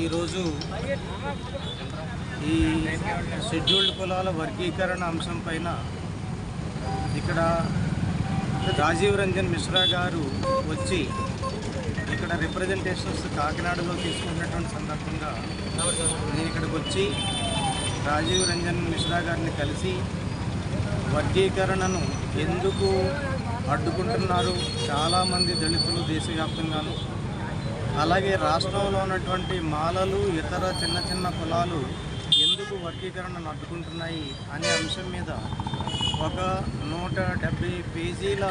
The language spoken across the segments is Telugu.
ఈరోజు ఈ షెడ్యూల్డ్ కులాల వర్గీకరణ అంశం పైన ఇక్కడ రాజీవ్ రంజన్ మిశ్రా గారు వచ్చి ఇక్కడ రిప్రజెంటేషన్స్ కాకినాడలో తీసుకున్నటువంటి సందర్భంగా నేను ఇక్కడికి వచ్చి రాజీవ్ రంజన్ మిశ్రా గారిని కలిసి వర్గీకరణను ఎందుకు అడ్డుకుంటున్నారు చాలామంది దళితులు దేశవ్యాప్తంగాను, అలాగే రాష్ట్రంలో ఉన్నటువంటి మాలలు ఇతర చిన్న చిన్న కులాలు ఎందుకు వర్గీకరణను అడ్డుకుంటున్నాయి అనే అంశం మీద ఒక 170 పేజీల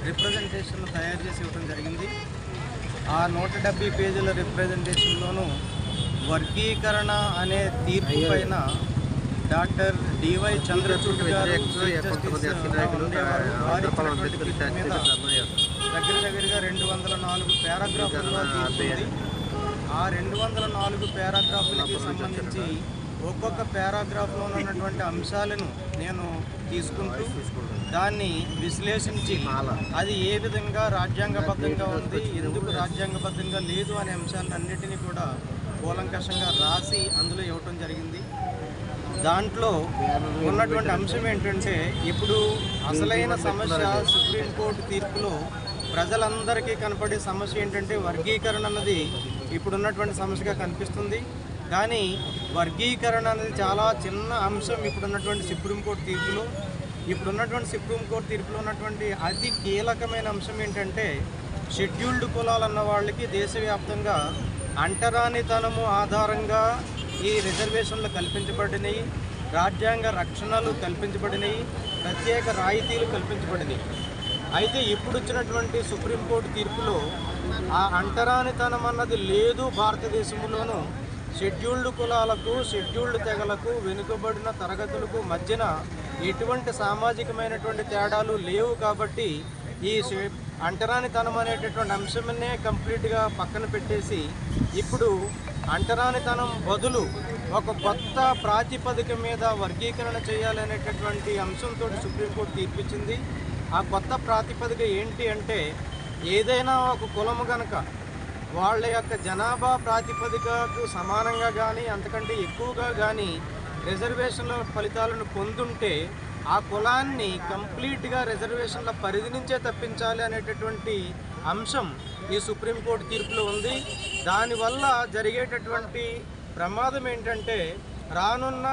రిప్రజెంటేషన్ తయారు చేసి ఇవ్వడం జరిగింది. ఆ 170 పేజీల రిప్రజెంటేషన్లోనూ వర్గీకరణ అనే తీర్పు పైన డాక్టర్ డివై చంద్రచూడ్ గారు దగ్గరగా 204 పారాగ్రాఫుల్లో తీర్చింది. ఆ 204 పారాగ్రాఫులకి సంబంధించి ఒక్కొక్క పారాగ్రాఫ్లో ఉన్నటువంటి అంశాలను నేను తీసుకుంటూ దాన్ని విశ్లేషించి అది ఏ విధంగా రాజ్యాంగబద్ధంగా ఉంది, ఎందుకు రాజ్యాంగబద్ధంగా లేదు అనే అంశాలన్నిటినీ కూడా కూలంకషంగా రాసి అందులో ఇవ్వటం జరిగింది. దాంట్లో ఉన్నటువంటి అంశం ఏంటంటే, ఇప్పుడు అసలైన సమస్య సుప్రీంకోర్టు తీర్పులో ప్రజలందరికీ కనపడే సమస్య ఏంటంటే వర్గీకరణ అన్నది ఇప్పుడున్నటువంటి సమస్యగా కనిపిస్తుంది. కానీ వర్గీకరణ అనేది చాలా చిన్న అంశం ఇప్పుడున్నటువంటి సుప్రీంకోర్టు తీర్పులో. ఇప్పుడున్నటువంటి సుప్రీంకోర్టు తీర్పులో ఉన్నటువంటి అతి కీలకమైన అంశం ఏంటంటే, షెడ్యూల్డ్ కులాలన్న వాళ్ళకి దేశవ్యాప్తంగా అంటరానితనము ఆధారంగా ఈ రిజర్వేషన్లు కల్పించబడినాయి, రాజ్యాంగ రక్షణలు కల్పించబడినాయి, ప్రత్యేక రాయితీలు కల్పించబడినాయి. అయితే ఇప్పుడు వచ్చినటువంటి సుప్రీంకోర్టు తీర్పులో ఆ అంటరానితనం అన్నది లేదు. భారతదేశంలోనూ షెడ్యూల్డ్ కులాలకు, షెడ్యూల్డ్ తెగలకు, వెనుకబడిన తరగతులకు మధ్యన ఎటువంటి సామాజికమైనటువంటి తేడాలు లేవు. కాబట్టి ఈ అంటరానితనం అనేటటువంటి అంశమనే కంప్లీట్గా పక్కన పెట్టేసి ఇప్పుడు అంటరానితనం బదులు ఒక కొత్త ప్రాతిపదిక మీద వర్గీకరణ చేయాలనేటటువంటి అంశంతో సుప్రీంకోర్టు తీర్పిచ్చింది. ఆ కొత్త ప్రాతిపదిక ఏంటి అంటే, ఏదైనా ఒక కులము కనుక వాళ్ళ యొక్క జనాభా ప్రాతిపదికకు సమానంగా కానీ అంతకంటే ఎక్కువగా కానీ రిజర్వేషన్ల ఫలితాలను పొందుంటే ఆ కులాన్ని కంప్లీట్గా రిజర్వేషన్ల పరిధి నుంచే తప్పించాలి అనేటటువంటి అంశం ఈ సుప్రీంకోర్టు తీర్పులో ఉంది. దానివల్ల జరిగేటటువంటి ప్రమాదం ఏంటంటే, రానున్న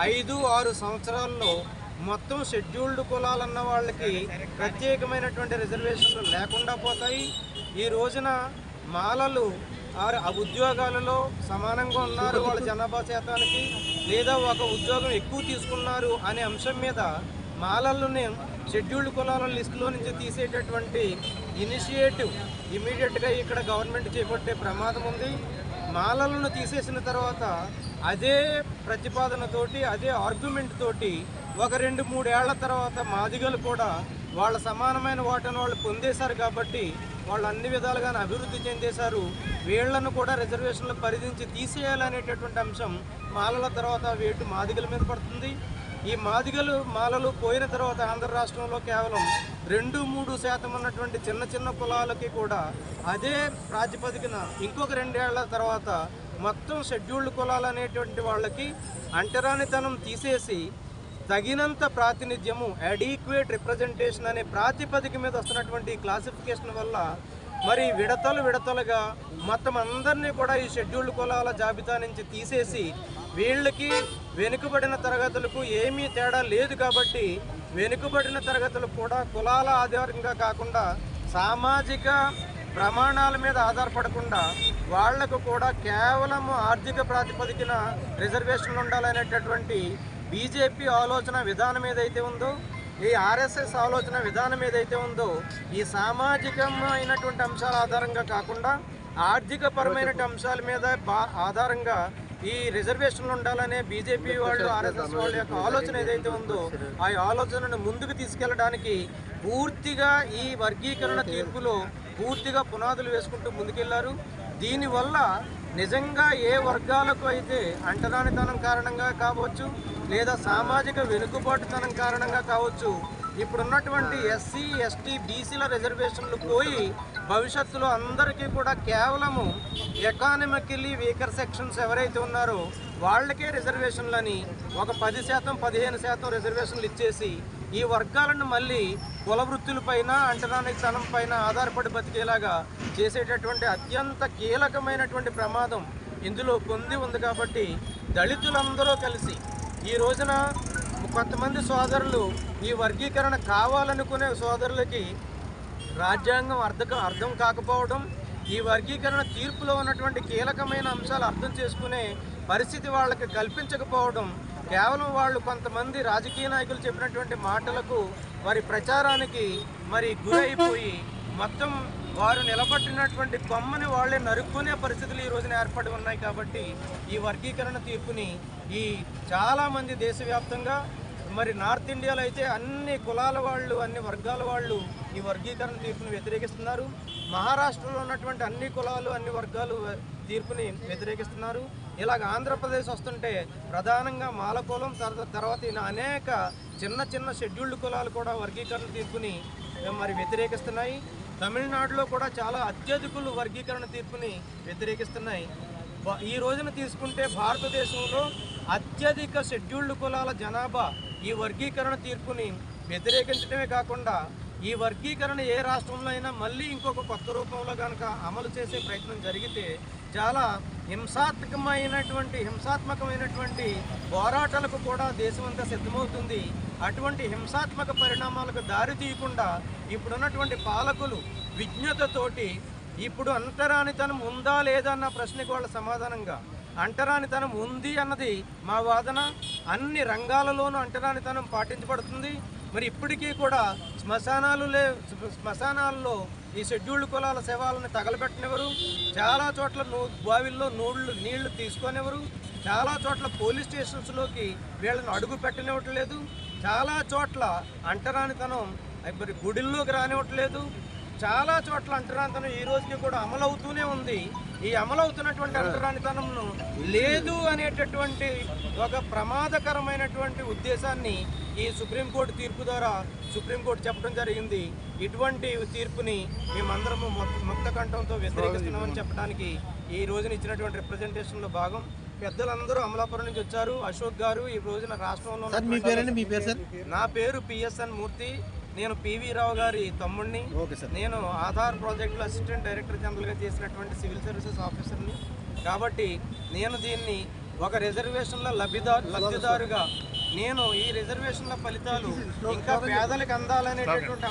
5-6 సంవత్సరాల్లో మొత్తం షెడ్యూల్డ్ కులాలన్న వాళ్ళకి ప్రత్యేకమైనటువంటి రిజర్వేషన్లు లేకుండా పోతాయి. ఈ రోజున మాలలు ఉద్యోగాలలో సమానంగా ఉన్నారు వాళ్ళ జనాభా శాతానికి, లేదా ఒక ఉద్యోగం ఎక్కువ తీసుకున్నారు అనే అంశం మీద మాలలను షెడ్యూల్డ్ కులాల లిస్టులో నుంచి తీసేటటువంటి ఇనిషియేటివ్ ఇమీడియట్గా ఇక్కడ గవర్నమెంట్ చేపట్టే ప్రమాదం ఉంది. మాలలను తీసేసిన తర్వాత అదే ప్రతిపాదనతోటి, అదే ఆర్గ్యుమెంట్ తోటి ఒక 2-3 ఏళ్ల తర్వాత మాదిగలు కూడా వాళ్ళ సమానమైన వాటను వాళ్ళు పొందేశారు. కాబట్టి వాళ్ళు అన్ని విధాలుగా అభివృద్ధి చెందేశారు. వీళ్లను కూడా రిజర్వేషన్ల పరిధి నుంచి తీసేయాలనేటటువంటి అంశం మాలల తర్వాత వేటు మాదిగల మీద పడుతుంది. ఈ మాలలు పోయిన తర్వాత ఆంధ్ర రాష్ట్రంలో కేవలం 2-3% ఉన్నటువంటి చిన్న చిన్న కులాలకి కూడా అదే ప్రాతిపదికన ఇంకొక 2 ఏళ్ల తర్వాత మొత్తం షెడ్యూల్డ్ కులాలు అనేటువంటి వాళ్ళకి అంటరానితనం తీసేసి తగినంత ప్రాతినిధ్యము, అడిక్వేట్ రిప్రజెంటేషన్ అనే ప్రాతిపదిక మీద వస్తున్నటువంటి క్లాసిఫికేషన్ వల్ల మరి విడతలుగా మొత్తం అందరినీ కూడా ఈ షెడ్యూల్డ్ కులాల జాబితా నుంచి తీసేసి వీళ్ళకి వెనుకబడిన తరగతులకు ఏమీ తేడా లేదు. కాబట్టి వెనుకబడిన తరగతులకు కూడా కులాల ఆధారంగా కాకుండా సామాజిక ప్రమాణాల మీద ఆధారపడకుండా వాళ్లకు కూడా కేవలం ఆర్థిక ప్రాతిపదికన రిజర్వేషన్లు ఉండాలనేటటువంటి బీజేపీ ఆలోచన విధానం ఏదైతే ఉందో, ఈ ఆర్ఎస్ఎస్ ఆలోచన విధానం ఏదైతే ఉందో, ఈ సామాజికమైనటువంటి అంశాల ఆధారంగా కాకుండా ఆర్థిక పరమైన అంశాల మీద ఆధారంగా ఈ రిజర్వేషన్లు ఉండాలనే బీజేపీ వాళ్ళు, ఆర్ఎస్ఎస్ వాళ్ళ యొక్క ఆలోచన ఏదైతే ఉందో ఆ ఆలోచనను ముందుకు తీసుకెళ్లడానికి పూర్తిగా ఈ వర్గీకరణ తీర్పులో పూర్తిగా పునాదులు వేసుకుంటూ ముందుకెళ్లారు. దీనివల్ల నిజంగా ఏ వర్గాలకు అయితే అంటరానితనం కారణంగా కావచ్చు, లేదా సామాజిక వెనుకబాటుతనం కారణంగా కావచ్చు, ఇప్పుడున్నటువంటి ఎస్సీ ఎస్టీ బీసీల రిజర్వేషన్లు పోయి భవిష్యత్తులో అందరికీ కూడా కేవలము ఎకానమికలీ వీకర్ సెక్షన్స్ ఎవరైతే ఉన్నారో వాళ్ళకే రిజర్వేషన్లని ఒక 10% 15% రిజర్వేషన్లు ఇచ్చేసి ఈ వర్గాలను మళ్ళీ కుల వృత్తులపైన అంటరానితనం పైన ఆధారపడి బతికేలాగా చేసేటటువంటి అత్యంత కీలకమైనటువంటి ప్రమాదం ఇందులో పొంది ఉంది. కాబట్టి దళితులందరూ కలిసి ఈ రోజున కొంతమంది సోదరులు ఈ వర్గీకరణ కావాలనుకునే సోదరులకి రాజ్యాంగం అర్థం కాకపోవడం, ఈ వర్గీకరణ తీర్పులో ఉన్నటువంటి కీలకమైన అంశాలు అర్థం చేసుకునే పరిస్థితి వాళ్ళకి కల్పించకపోవడం, కేవలం వాళ్ళు కొంతమంది రాజకీయ నాయకులు చెప్పినటువంటి మాటలకు వారి ప్రచారానికి గురైపోయి మొత్తం వారు నిలబట్టినటువంటి కొమ్మని వాళ్ళే నరుక్కునే పరిస్థితులు ఈ రోజున ఏర్పడి ఉన్నాయి. కాబట్టి ఈ వర్గీకరణ తీర్పుని చాలామంది దేశవ్యాప్తంగా నార్త్ ఇండియాలో అయితే అన్ని కులాల వాళ్ళు అన్ని వర్గాల వాళ్ళు ఈ వర్గీకరణ తీర్పుని వ్యతిరేకిస్తున్నారు. మహారాష్ట్రలో ఉన్నటువంటి అన్ని కులాలు అన్ని వర్గాలు తీర్పుని వ్యతిరేకిస్తున్నారు. ఇలాగ ఆంధ్రప్రదేశ్ వస్తుంటే ప్రధానంగా మాల కులం తర్వాత అనేక చిన్న షెడ్యూల్డ్ కులాలు కూడా వర్గీకరణ తీర్పుని వ్యతిరేకిస్తున్నాయి. తమిళనాడులో కూడా చాలా అత్యధికులు వర్గీకరణ తీర్పుని వ్యతిరేకిస్తున్నాయి. ఈ రోజున తీసుకుంటే భారతదేశంలో అత్యధిక షెడ్యూల్డ్ కులాల జనాభా ఈ వర్గీకరణ తీర్పుని వ్యతిరేకించడమే కాకుండా ఈ వర్గీకరణ ఏ రాష్ట్రంలో అయినా మళ్ళీ ఇంకొక కొత్త రూపంలో కనుక అమలు చేసే ప్రయత్నం జరిగితే చాలా హింసాత్మకమైనటువంటి పోరాటాలకు కూడా దేశమంతా సిద్ధమవుతుంది. అటువంటి హింసాత్మక పరిణామాలకు దారి తీయకుండా ఇప్పుడున్నటువంటి పాలకులు విజ్ఞతతోటి ఇప్పుడు అంటరానితనం ఉందా లేదా అన్న ప్రశ్నకు వాళ్ళ సమాధానంగా అంటరానితనం ఉంది అన్నది మా వాదన. అన్ని రంగాలలోనూ అంటరానితనం పాటించబడుతుంది. ఇప్పటికీ కూడా శ్మశానాల్లో ఈ షెడ్యూల్డ్ కులాల శవాలను తగలబెట్టనివ్వరు. చాలా చోట్ల బావిల్లో నీళ్లు తీసుకొనివ్వరు. చాలా చోట్ల పోలీస్ స్టేషన్స్లోకి వీళ్ళని అడుగు పెట్టనివ్వట్లేదు. చాలా చోట్ల అంటరానితనం గుడిల్లోకి రానివ్వట్లేదు. చాలా చోట్ల అంటరానితనం ఈ రోజుకి కూడా అమలవుతూనే ఉంది. ఈ అమలవుతున్నటువంటి అంటరానితనంను లేదు అనేటటువంటి ఒక ప్రమాదకరమైనటువంటి ఉద్దేశాన్ని ఈ సుప్రీంకోర్టు తీర్పు ద్వారా సుప్రీంకోర్టు చెప్పడం జరిగింది. ఇటువంటి తీర్పుని మేమందరము ముక్త కంఠంతో వ్యతిరేకిస్తున్నామని చెప్పడానికి ఈ రోజున ఇచ్చినటువంటి రిప్రజెంటేషన్లో భాగం. పెద్దలందరూ అమలాపురం నుంచి వచ్చారు. అశోక్ గారు ఈ రోజున రాష్ట్రంలో నా పేరు పిఎస్ఎన్ మూర్తి. నేను పివి రావు గారి తమ్ముడిని. నేను ఆధార్ ప్రాజెక్టులో అసిస్టెంట్ డైరెక్టర్ జనరల్గా చేసినటువంటి సివిల్ సర్వీసెస్ ఆఫీసర్ని. కాబట్టి నేను దీన్ని ఒక రిజర్వేషన్ల లబ్ధిదారుగా నేను ఈ రిజర్వేషన్ల ఫలితాలు ఇంకా పేదలకు అందాలనేటటువంటి